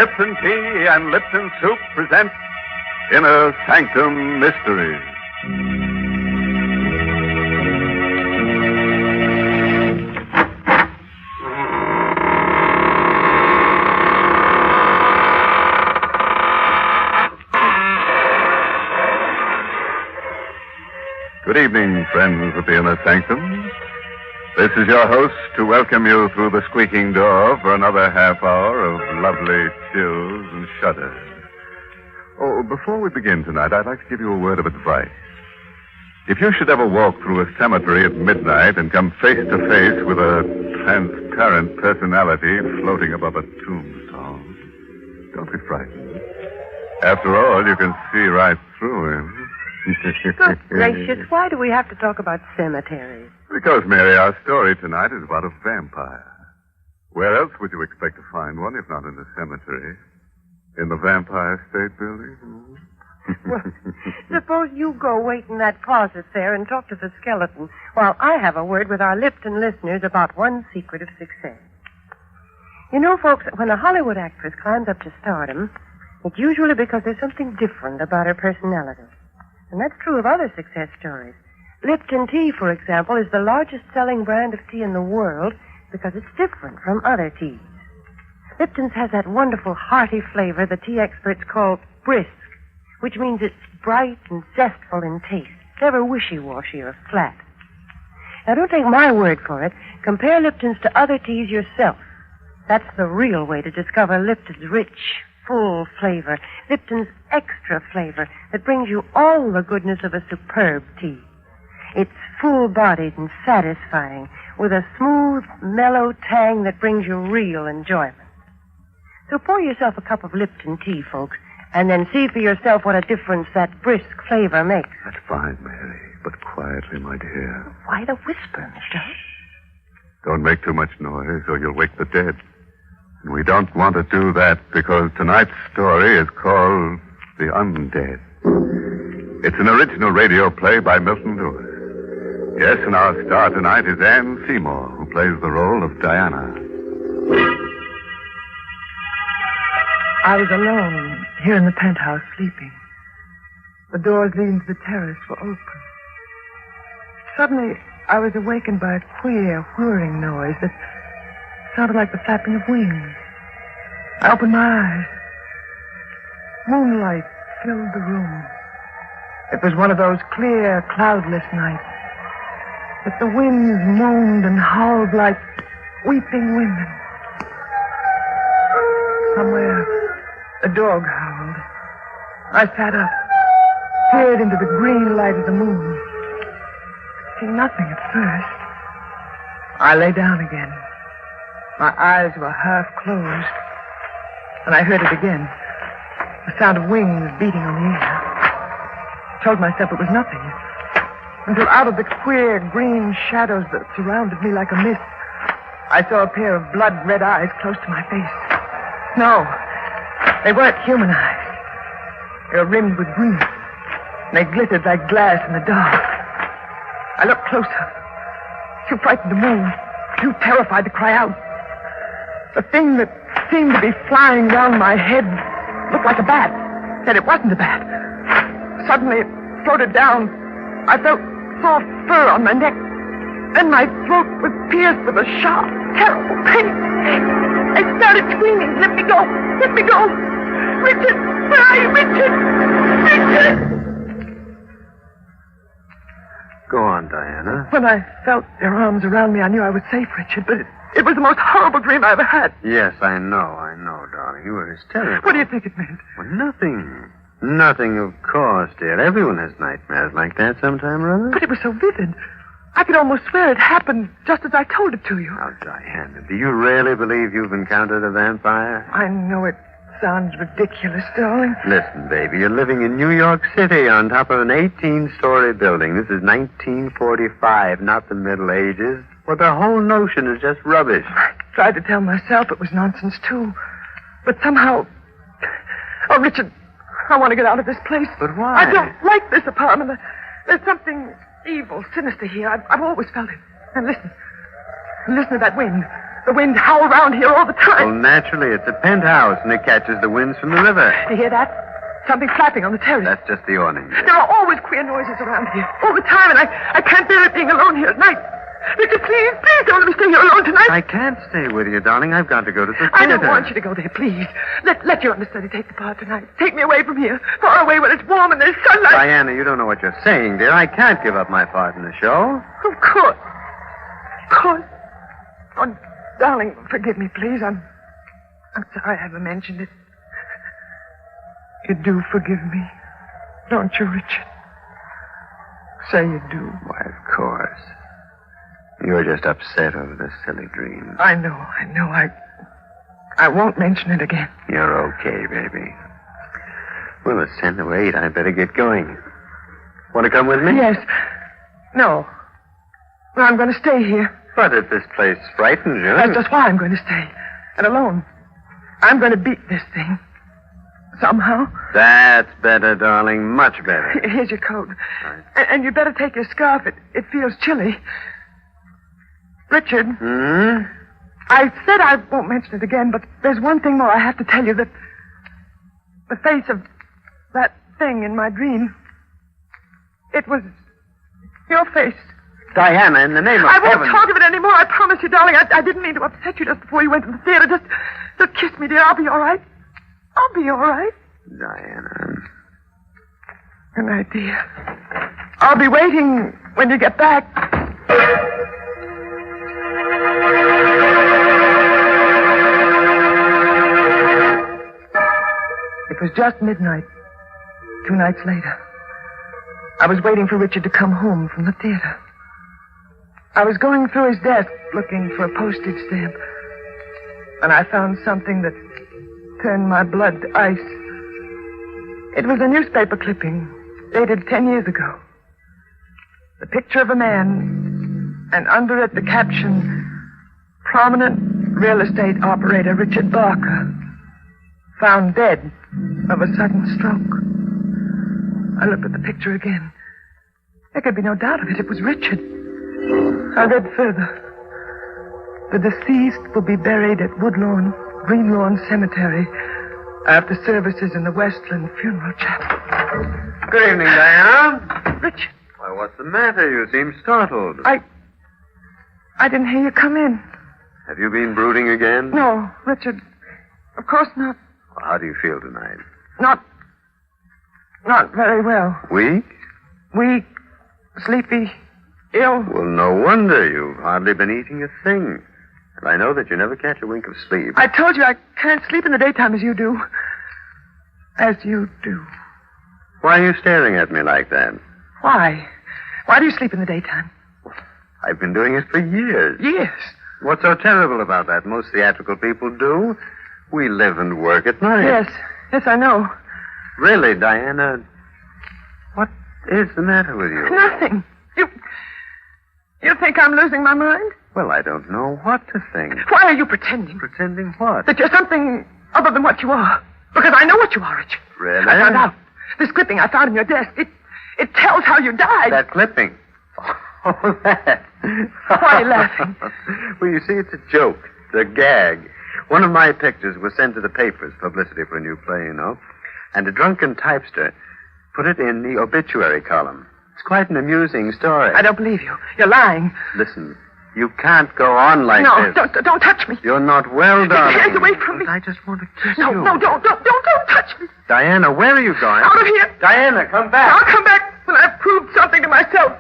Lipton Tea and Lipton Soup present Inner Sanctum Mysteries. Good evening, friends of the Inner Sanctum. This is your host to welcome you through the squeaking door for another half hour of lovely chills and shudders. Oh, before we begin tonight, I'd like to give you a word of advice. If you should ever walk through a cemetery at midnight and come face to face with a transparent personality floating above a tombstone, don't be frightened. After all, you can see right through him. Good gracious, why do we have to talk about cemeteries? Because, Mary, our story tonight is about a vampire. Where else would you expect to find one if not in the cemetery? In the Vampire State Building? Well, suppose you go wait in that closet there and talk to the skeleton while I have a word with our Lipton listeners about one secret of success. You know, folks, when a Hollywood actress climbs up to stardom, it's usually because there's something different about her personality. And that's true of other success stories. Lipton Tea, for example, is the largest selling brand of tea in the world because it's different from other teas. Lipton's has that wonderful hearty flavor the tea experts call brisk, which means it's bright and zestful in taste, never wishy-washy or flat. Now, don't take my word for it. Compare Lipton's to other teas yourself. That's the real way to discover Lipton's rich, full flavor, Lipton's extra flavor that brings you all the goodness of a superb tea. It's full-bodied and satisfying, with a smooth, mellow tang that brings you real enjoyment. So pour yourself a cup of Lipton tea, folks, and then see for yourself what a difference that brisk flavor makes. That's fine, Mary, but quietly, my dear. Why the whisper, Mr. Don't make too much noise, or you'll wake the dead. And we don't want to do that because tonight's story is called The Undead. It's an original radio play by Milton Lewis. Yes, and our star tonight is Anne Seymour, who plays the role of Diana. I was alone here in the penthouse sleeping. The doors leading to the terrace were open. Suddenly, I was awakened by a queer, whirring noise that sounded like the flapping of wings. I opened my eyes. Moonlight filled the room. It was one of those clear, cloudless nights. But the winds moaned and howled like weeping women. Somewhere, a dog howled. I sat up, peered into the green light of the moon. Seeing nothing at first. I lay down again. My eyes were half closed. And I heard it again. The sound of wings beating on the air. Told myself it was nothing. Until out of the queer green shadows that surrounded me like a mist, I saw a pair of blood-red eyes close to my face. No, they weren't human eyes. They were rimmed with green. And they glittered like glass in the dark. I looked closer. Too frightened to move. Too terrified to cry out. The thing that seemed to be flying round my head looked like a bat. Yet it wasn't a bat. Suddenly it floated down. I felt soft fur on my neck. And my throat was pierced with a sharp, terrible pain. I started screaming, "Let me go! Let me go! Richard! Where are you, Richard? Richard!" Go on, Diana. When I felt their arms around me, I knew I was safe, Richard, but it was the most horrible dream I ever had. Yes, I know, darling. You were hysterical. What do you think it meant? Well, nothing. Nothing, of course, dear. Everyone has nightmares like that sometime or other. But it was so vivid. I could almost swear it happened just as I told it to you. Now, Diana, do you really believe you've encountered a vampire? I know it sounds ridiculous, darling. Listen, baby, you're living in New York City on top of an 18-story building. This is 1945, not the Middle Ages. Well, the whole notion is just rubbish. I tried to tell myself it was nonsense, too. But somehow... Oh, Richard, I want to get out of this place. But why? I don't like this apartment. There's something evil, sinister here. I've always felt it. And listen. Listen to that wind. The wind howls around here all the Well, time. naturally, it's a penthouse, and it catches the winds from the river. You hear that? Something flapping on the terrace. That's just the awning. There are always queer noises around here. All the time, and I can't bear it being alone here at night. Richard, please don't let me stay here alone tonight. I can't stay with you, darling. I've got to go to the theater. I don't want you to go there, please. Let your understudy take the part tonight. Take me away from here. Far away where it's warm and there's sunlight. Diana, you don't know what you're saying, dear. I can't give up my part in the show. Of course. Of course. Oh, darling, forgive me, please. I'm sorry I ever mentioned it. You do forgive me, don't you, Richard? Say you do. Why, of course. You're just upset over this silly dream. I know. I won't mention it again. You're okay, baby. Well, it's 10 to 8. I'd better get going. Want to come with me? Yes. No. Well, I'm going to stay here. But if this place frightens you... That's just why I'm going to stay. And alone. I'm going to beat this thing. Somehow. That's better, darling. Much better. Here's your coat. Right. And you'd better take your scarf. It feels chilly. Richard. Hmm? I said I won't mention it again, but there's one thing more I have to tell you. That the face of that thing in my dream, it was your face. Diana, in the name of I won't heaven... talk of it anymore, I promise you, darling. I didn't mean to upset you just before you went to the theater. Just kiss me, dear. I'll be all right. I'll be all right. Diana... Good night, dear. I'll be waiting when you get back. It was just midnight. 2 nights later. I was waiting for Richard to come home from the theater. I was going through his desk looking for a postage stamp. And I found something that turned my blood to ice. It was a newspaper clipping dated 10 years ago. The picture of a man, and under it the caption, "Prominent real estate operator Richard Barker, found dead of a sudden stroke." I looked at the picture again. There could be no doubt of it. It was Richard. I read further. The deceased will be buried at Woodlawn, Greenlawn Cemetery after services in the Westland Funeral Chapel. Good evening, Diana. Richard, Why, what's the matter? You seem startled. I didn't hear you come in. Have you been brooding again? No, Richard. Of course not. Well, how do you feel tonight? Not very well. Weak? Weak, sleepy, ill. Well, no wonder. You've hardly been eating a thing. And I know that you never catch a wink of sleep. I told you I can't sleep in the daytime as you do. As you do. Why are you staring at me like that? Why? Why do you sleep in the daytime? I've been doing it for years. Years. What's so terrible about that? Most theatrical people do. We live and work at night. Yes, I know. Really, Diana, what is the matter with you? Nothing. You think I'm losing my mind? Well, I don't know what to think. Why are you pretending? Pretending what? That you're something other than what you are. Because I know what you are, Richard. Really? I found out. This clipping I found in your desk, it tells how you died. That clipping. Oh, that. Why are you laughing? Well, you see, it's a joke. It's a gag. One of my pictures was sent to the papers, publicity for a new play, you know. And a drunken typester put it in the obituary column. It's quite an amusing story. I don't believe you. You're lying. Listen, you can't go on like No, this. don't touch me. You're not well, Get your darling. hands away from me. But I just want to kiss No, you. no, don't touch me. Diana, where are you going? Out of here. Diana, come back. I'll come back when I've proved something to myself.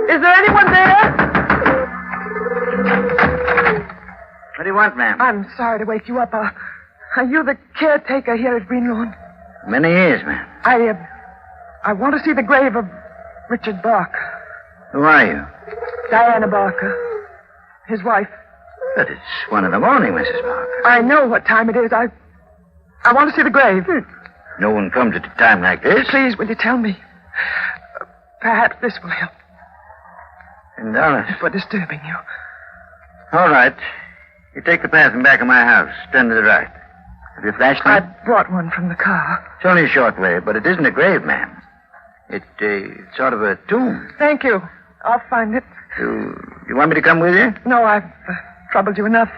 Is there anyone there? What do you want, ma'am? I'm sorry to wake you up. Are you the caretaker here at Greenlawn? Many years, ma'am. I want to see the grave of Richard Barker. Who are you? Diana Barker. His wife. But it's 1 a.m, Mrs. Barker. I know what time it is. I want to see the grave. No one comes at a time like this. Please, will you tell me? Perhaps this will help $10. for disturbing you. All right. You take the path in back of my house. Turn to the right. Have you a flashlight? I brought one from the car. It's only a short way, but it isn't a grave, ma'am. It's sort of a tomb. Thank you. I'll find it. You want me to come with you? No, I've troubled you enough.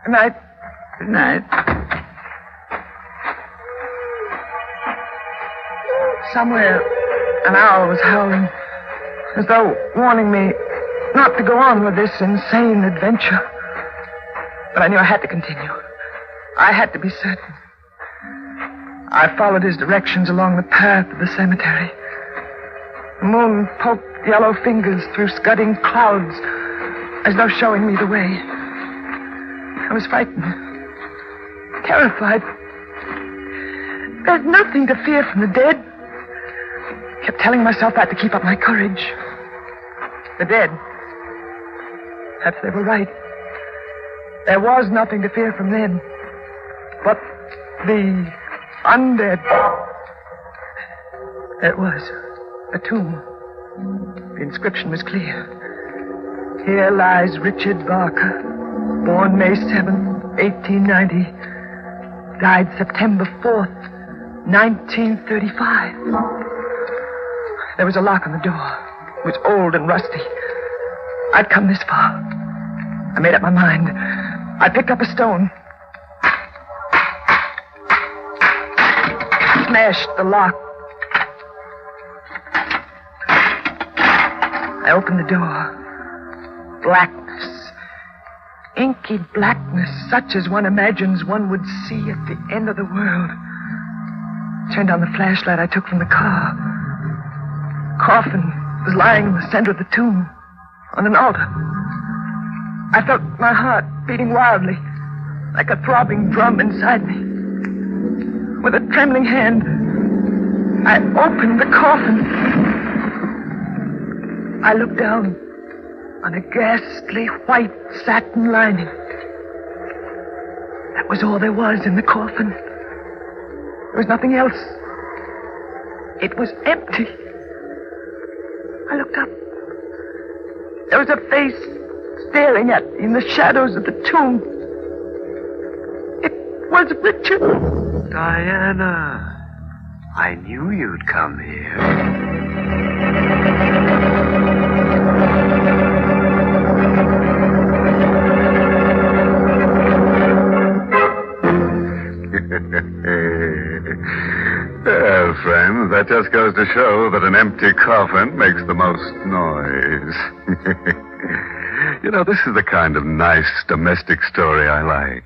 Good night. Good night. Somewhere, an owl was howling, as though warning me not to go on with this insane adventure. But I knew I had to continue. I had to be certain. I followed his directions along the path of the cemetery. The moon poked yellow fingers through scudding clouds, as though showing me the way. I was frightened, terrified. There's nothing to fear from the dead. I kept telling myself that to keep up my courage. The dead. Perhaps they were right. There was nothing to fear from them. But the undead. There it was. A tomb. The inscription was clear. Here lies Richard Barker, born May 7th, 1890. Died September 4th, 1935. There was a lock on the door. It was old and rusty. I'd come this far. I made up my mind. I picked up a stone. Smashed the lock. I opened the door. Blackness. Inky blackness, such as one imagines one would see at the end of the world. Turned on the flashlight I took from the car. Coffin was lying in the center of the tomb, on an altar. I felt my heart beating wildly, like a throbbing drum inside me. With a trembling hand, I opened the coffin. I looked down on a ghastly white satin lining. That was all there was in the coffin. There was nothing else. It was empty. I looked up. There was a face staring at me in the shadows of the tomb. It was Richard. Diana, I knew you'd come here. Well, friends, that just goes to show that an empty coffin makes the most noise. You know, this is the kind of nice domestic story I like.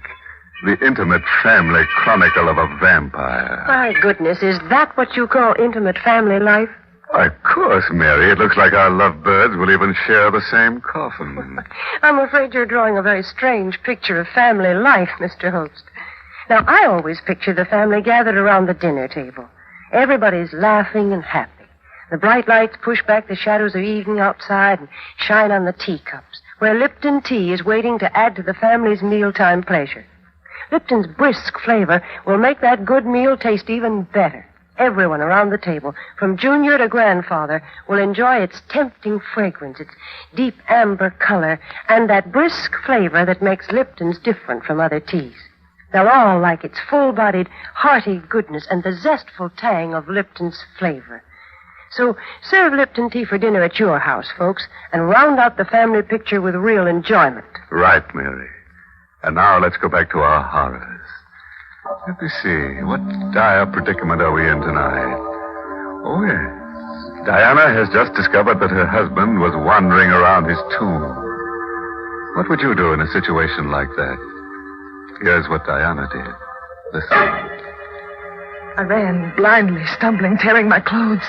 The intimate family chronicle of a vampire. My goodness, is that what you call intimate family life? Of course, Mary. It looks like our lovebirds will even share the same coffin. I'm afraid you're drawing a very strange picture of family life, Mr. Holst. Now, I always picture the family gathered around the dinner table. Everybody's laughing and happy. The bright lights push back the shadows of evening outside and shine on the teacups, where Lipton tea is waiting to add to the family's mealtime pleasure. Lipton's brisk flavor will make that good meal taste even better. Everyone around the table, from Junior to Grandfather, will enjoy its tempting fragrance, its deep amber color, and that brisk flavor that makes Lipton's different from other teas. They'll all like its full-bodied, hearty goodness and the zestful tang of Lipton's flavor. So serve Lipton tea for dinner at your house, folks, and round out the family picture with real enjoyment. Right, Mary. And now let's go back to our horrors. Let me see. What dire predicament are we in tonight? Oh, yes. Diana has just discovered that her husband was wandering around his tomb. What would you do in a situation like that? Here's what Diana did. Listen. I ran blindly, stumbling, tearing my clothes.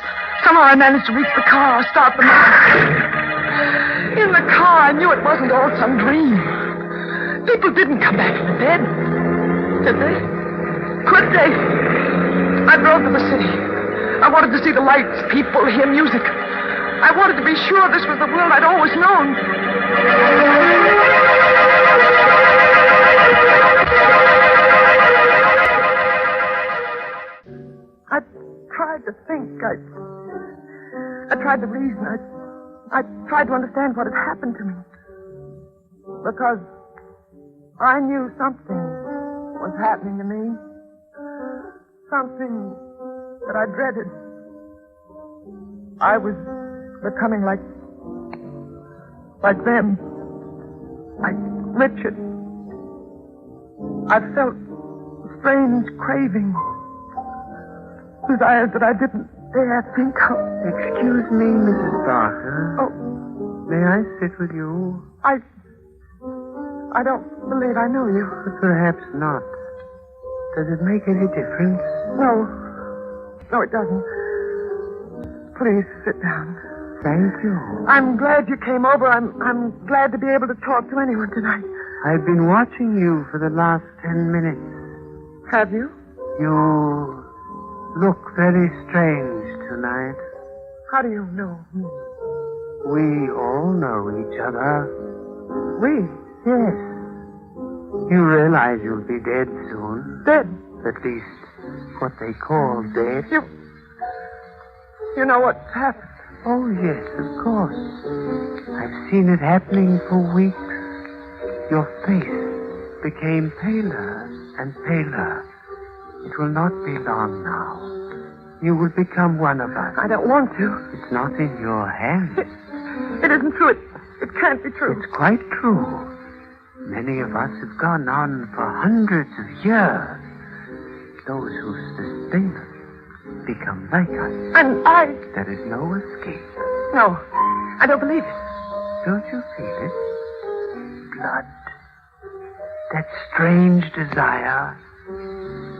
Somehow I managed to reach the car, start the motor. In the car, I knew it wasn't all some dream. People didn't come back from the dead. Did they? Could they? I drove to the city. I wanted to see the lights, people, hear music. I wanted to be sure this was the world I'd always known. I tried to think. I tried to reason. I tried to understand what had happened to me. Because I knew something was happening to me. Something that I dreaded. I was becoming like them. Like Richard. I felt strange cravings. Desires that I didn't dare think of. Excuse me, Mrs. Barker. Oh, May I sit with you? I don't believe I know you. But perhaps not. Does it make any difference? No. No, it doesn't. Please sit down. Thank you. I'm glad you came over. I'm glad to be able to talk to anyone tonight. I've been watching you for the last 10 minutes. Have you? You look very strange tonight. How do you know me? We all know each other. We? Yes. You realize you'll be dead soon. Dead? At least what they call dead. You know what's happened? Oh, yes, of course. I've seen it happening for weeks. Your face became paler and paler. It will not be long now. You will become one of us. I don't want to. It's not in your hands. It isn't true. It can't be true. It's quite true. Many of us have gone on for hundreds of years. Those who sustain us become like us. And I... There is no escape. No, I don't believe it. Don't you feel it? Blood. That strange desire.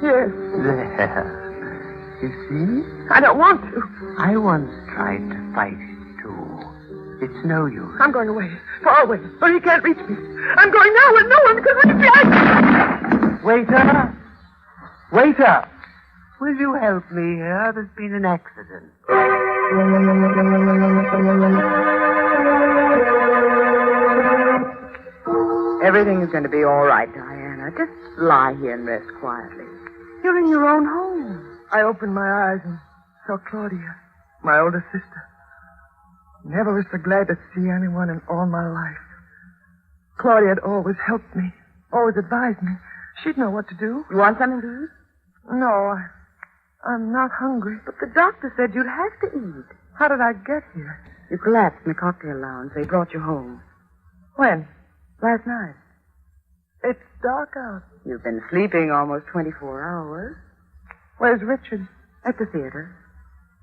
Yes. There. You see? I don't want to. I once tried to fight it, too. It's no use. I'm going away. For always. So you can't reach me. I'm going now where no one can reach me. Waiter! Waiter! Will you help me here? There's been an accident. Everything is going to be all right, Diana. Just lie here and rest quietly. You're in your own home. I opened my eyes and saw Claudia, my older sister. Never was so glad to see anyone in all my life. Claudia had always helped me, always advised me. She'd know what to do. You want something to eat? No, I'm not hungry. But the doctor said you'd have to eat. How did I get here? You collapsed in the cocktail lounge. They brought you home. When? Last night. It's dark out. You've been sleeping almost 24 hours. Where's Richard? At the theater.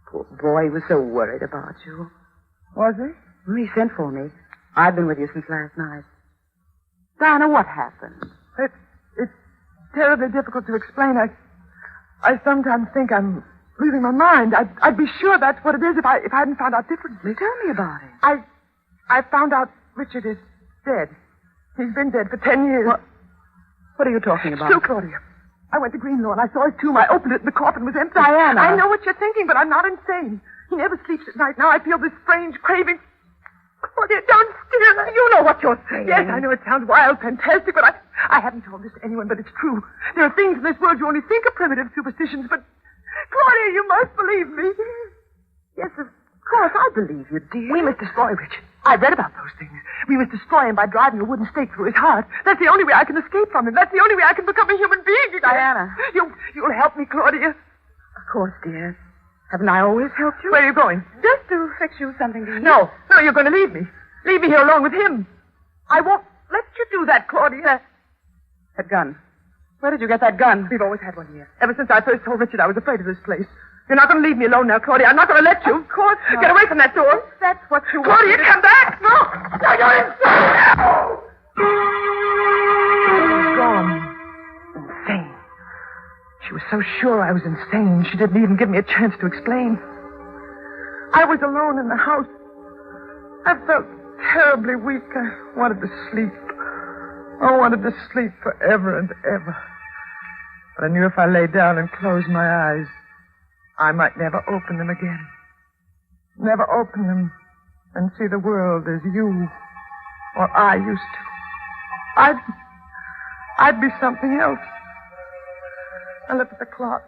Poor boy, he was so worried about you. Was he? He sent for me. I've been with you since last night. Diana, what happened? It's terribly difficult to explain. I sometimes think I'm losing my mind. I'd be sure that's what it is if I hadn't found out differently. Tell me about it. I found out Richard is dead. He's been dead for 10 years. What are you talking about? Still, Claudia. I went to Greenlaw and I saw his tomb. I opened it and the coffin was empty. Diana. I know what you're thinking, but I'm not insane. He never sleeps at night. Now I feel this strange craving. Claudia, don't steer. You know what you're saying. Yes, I know it sounds wild, fantastic, but I haven't told this to anyone, but it's true. There are things in this world you only think are primitive superstitions, but Claudia, you must believe me. Yes, of course, I believe you, dear. We must destroy Richard. I read about those things. We must destroy him by driving a wooden stake through his heart. That's the only way I can escape from him. That's the only way I can become a human being again. Diana. You'll help me, Claudia. Of course, dear. Haven't I always helped you? Where are you going? Just to fix you something to eat. No, you're going to leave me. Leave me here alone with him. I won't let you do that, Claudia. That gun. Where did you get that gun? We've always had one here. Ever since I first told Richard I was afraid of this place. You're not going to leave me alone now, Claudia. I'm not going to let you. Of course not. Get away from that door. That's what you Claudia, wanted. come back! No! No, you're insane! No! She's gone. Insane. She was so sure I was insane, she didn't even give me a chance to explain. I was alone in the house. I felt terribly weak. I wanted to sleep. I wanted to sleep forever and ever. But I knew if I lay down and closed my eyes, I might never open them again. Never open them and see the world as you or I used to. I'd be something else. I looked at the clock.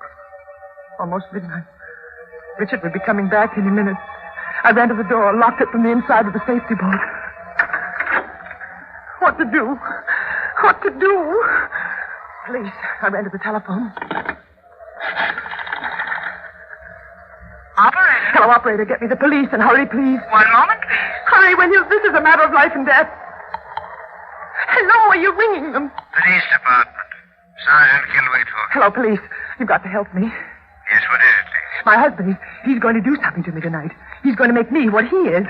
Almost midnight. Richard would be coming back any minute. I ran to the door, locked it from the inside with a safety bolt. What to do? What to do? Police. I ran to the telephone. Operator? Hello, operator. Get me the police and hurry, please. One moment, please. Hurry, will you? This is a matter of life and death. Hello, are you ringing them? Police department. Sergeant Kilwaitford. Hello, police. You've got to help me. Yes, what is it, please? My husband, he's going to do something to me tonight. He's going to make me what he is.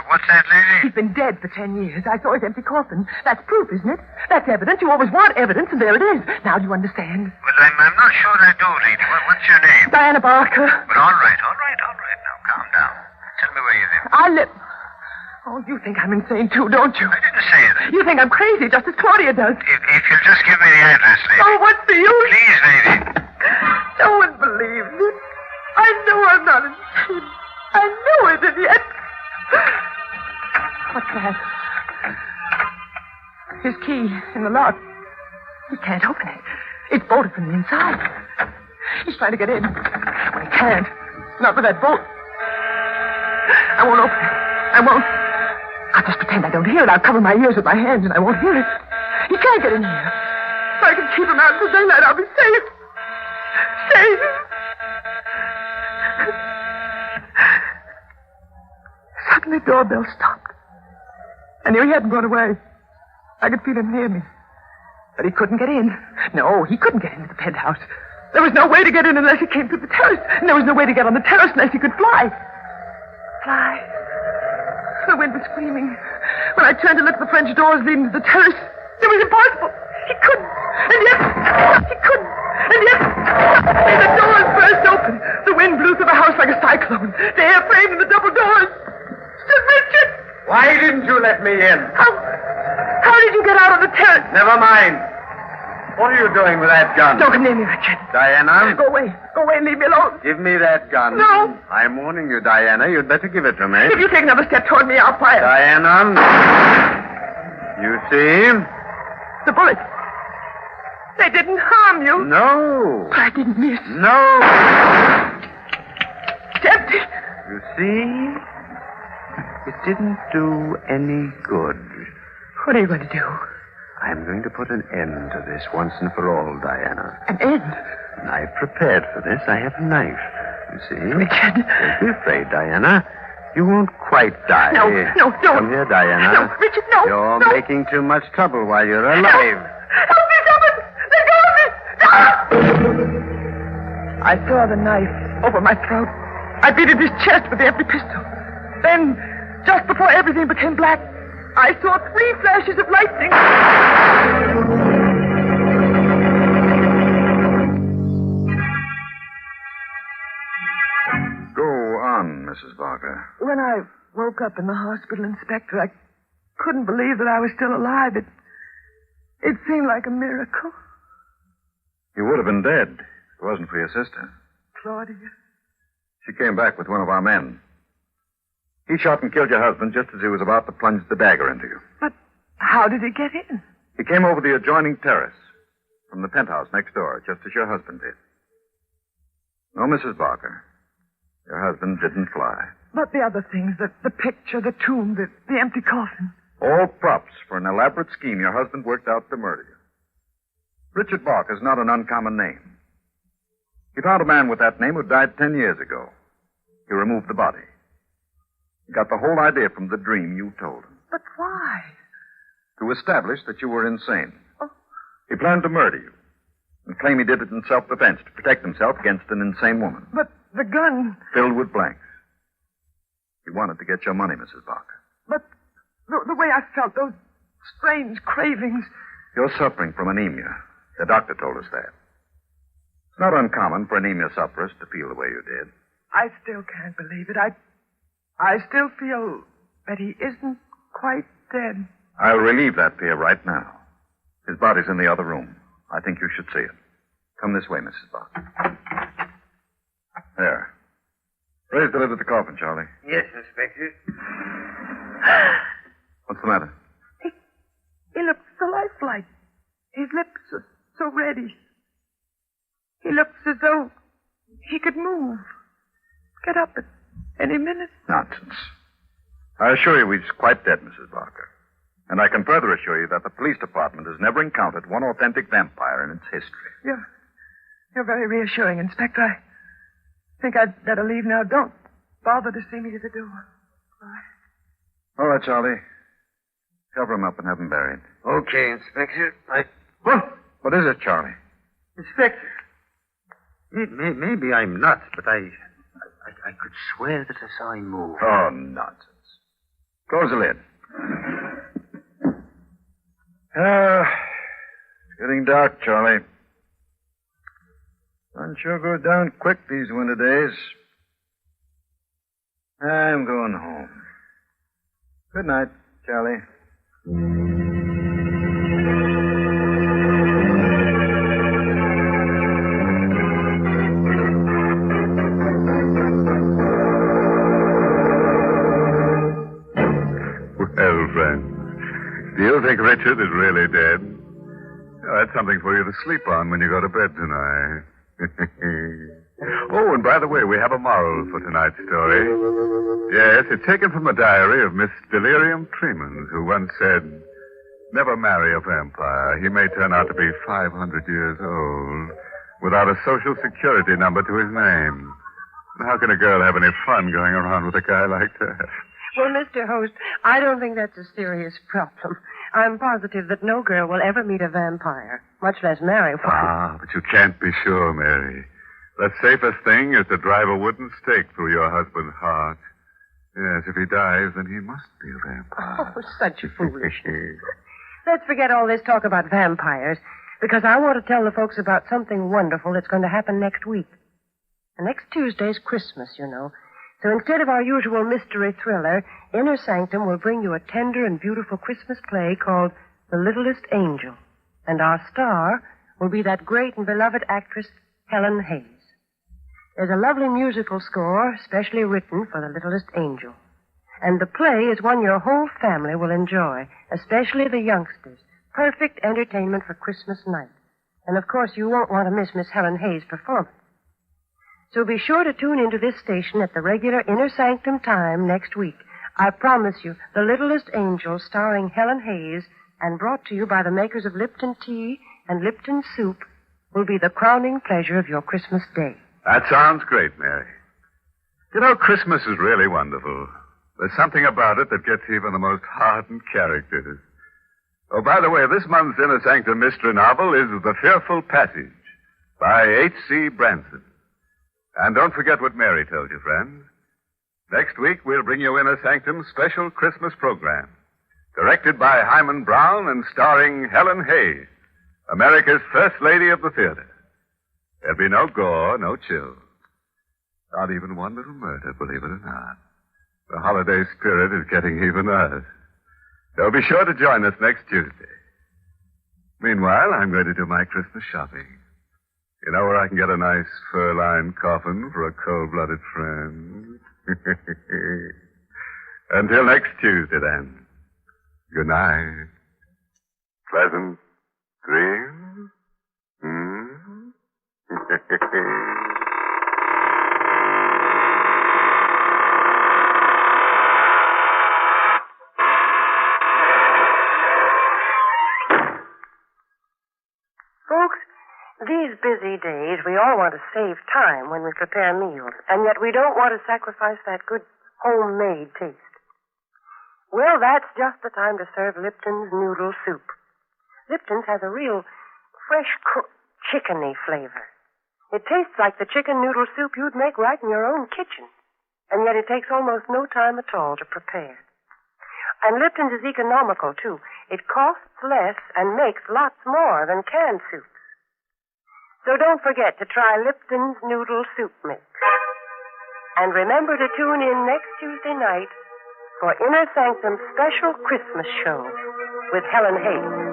What's that, lady? He's been dead for 10 years. I saw his empty coffin. That's proof, isn't it? That's evidence. You always want evidence, and there it is. Now, do you understand? Well, I'm not sure I do, lady. What's your name? Diana Barker. But all right. Now, calm down. Tell me where you live. I live... Oh, you think I'm insane, too, don't you? I didn't say that. You think I'm crazy, just as Claudia does. If you'll just give me the address, lady. Oh, what's the use? Please, lady. No one believes it. I know I'm not insane. I know it, and yet... What's that? His key in the lock. He can't open it. It's bolted from the inside. He's trying to get in. Well, he can't. Not with that bolt. I won't open it. I won't. I'll just pretend I don't hear it. I'll cover my ears with my hands and I won't hear it. He can't get in here. If I can keep him out until daylight, I'll be safe. Safe. Suddenly, the doorbell stopped. I knew he hadn't gone away. I could feel him near me. But he couldn't get in. No, he couldn't get into the penthouse. There was no way to get in unless he came through the terrace. And there was no way to get on the terrace unless he could fly. Fly. The wind was screaming. When I turned to look at the French doors leading to the terrace, it was impossible. He couldn't. And yet, he couldn't. And yet, suddenly the doors burst open. The wind blew through the house like a cyclone. The air framed in the double doors. Stood Richard. Why didn't you let me in? How did you get out on the terrace? Never mind. What are you doing with that gun? Don't come near me, Richard. Diana? Go away. Go away and leave me alone. Give me that gun. No. I'm warning you, Diana. You'd better give it to me. If you take another step toward me, I'll fire. Diana. You see? The bullets. They didn't harm you. No. But I didn't miss. No. It's empty. You see? It didn't do any good. What are you going to do? I'm going to put an end to this once and for all, Diana. An end? And I've prepared for this. I have a knife. You see? Richard. Don't be afraid, Diana. You won't quite die. No, don't. Come here, Diana. No, Richard, no. You're no. making too much trouble while you're alive. Help me, someone! Let go of me! No! I saw the knife over my throat. I beat at his chest with the empty pistol. Then, just before everything became black, I saw 3 flashes of lightning. Go on, Mrs. Barker. When I woke up in the hospital, Inspector, I couldn't believe that I was still alive. It seemed like a miracle. You would have been dead if it wasn't for your sister. Claudia. She came back with one of our men. He shot and killed your husband just as he was about to plunge the dagger into you. But how did he get in? He came over the adjoining terrace from the penthouse next door, just as your husband did. No, Mrs. Barker. Your husband didn't fly. But the other things, the picture, the tomb, the empty coffin. All props for an elaborate scheme your husband worked out to murder you. Richard Barker is not an uncommon name. He found a man with that name who died 10 years ago. He removed the body. He got the whole idea from the dream you told him. But why? To establish that you were insane. Oh. He planned to murder you and claim he did it in self-defense to protect himself against an insane woman. But the gun... Filled with blanks. He wanted to get your money, Mrs. Barker. But the way I felt, those strange cravings... You're suffering from anemia. The doctor told us that. It's not uncommon for anemia sufferers to feel the way you did. I still can't believe it. I still feel that he isn't quite dead. I'll relieve that fear right now. His body's in the other room. I think you should see it. Come this way, Mrs. Barker. There. Ray's delivered the coffin, Charlie. Yes, Inspector. What's the matter? He looks so lifelike. His lips are so reddish. He looks as though he could move. Get up at any minute. Nonsense. I assure you he's quite dead, Mrs. Barker. And I can further assure you that the police department has never encountered one authentic vampire in its history. You're very reassuring, Inspector. I think I'd better leave now. Don't bother to see me at the door. Bye. All right, Charlie. Cover him up and have him buried. Okay, Inspector. What is it, Charlie? Inspector. Maybe I'm nuts, but I could swear that I saw him move. Oh, nonsense. Close the lid. It's getting dark, Charlie. Sun sure goes down quick these winter days. I'm going home. Good night, Charlie. Well, friends, do you think Richard is really dead? Oh, that's something for you to sleep on when you go to bed tonight. Oh, and by the way, we have a moral for tonight's story. Yes, it's taken from a diary of Miss Delirium Tremens, who once said, "Never marry a vampire. He may turn out to be 500 years old without a social security number to his name. How can a girl have any fun going around with a guy like that?" Well, Mr. Host, I don't think that's a serious problem. I'm positive that no girl will ever meet a vampire, much less marry one. Ah, but you can't be sure, Mary. The safest thing is to drive a wooden stake through your husband's heart. Yes, if he dies, then he must be a vampire. Oh, such foolishness. Let's forget all this talk about vampires, because I want to tell the folks about something wonderful that's going to happen next week. And next Tuesday's Christmas, you know. So instead of our usual mystery thriller, Inner Sanctum will bring you a tender and beautiful Christmas play called The Littlest Angel. And our star will be that great and beloved actress, Helen Hayes. There's a lovely musical score specially written for The Littlest Angel. And the play is one your whole family will enjoy, especially the youngsters. Perfect entertainment for Christmas night. And of course, you won't want to miss Miss Helen Hayes' performance. So be sure to tune into this station at the regular Inner Sanctum time next week. I promise you, The Littlest Angel, starring Helen Hayes, and brought to you by the makers of Lipton Tea and Lipton Soup, will be the crowning pleasure of your Christmas day. That sounds great, Mary. You know, Christmas is really wonderful. There's something about it that gets even the most hardened characters. Oh, by the way, this month's Inner Sanctum mystery novel is The Fearful Passage by H.C. Branson. And don't forget what Mary told you, friends. Next week, we'll bring you Inner Sanctum's special Christmas program, directed by Hyman Brown and starring Helen Hayes, America's First Lady of the Theater. There'll be no gore, no chill. Not even one little murder, believe it or not. The holiday spirit is getting even us. So be sure to join us next Tuesday. Meanwhile, I'm going to do my Christmas shopping. You know where I can get a nice fur-lined coffin for a cold-blooded friend? Until next Tuesday, then. Good night. Pleasant dreams. Folks, these busy days, we all want to save time when we prepare meals, and yet we don't want to sacrifice that good homemade taste. Well, that's just the time to serve Lipton's noodle soup. Lipton's has a real fresh-cooked chickeny flavor. It tastes like the chicken noodle soup you'd make right in your own kitchen, and yet it takes almost no time at all to prepare. And Lipton's is economical, too. It costs less and makes lots more than canned soups. So don't forget to try Lipton's Noodle Soup Mix. And remember to tune in next Tuesday night for Inner Sanctum's special Christmas show with Helen Hayes.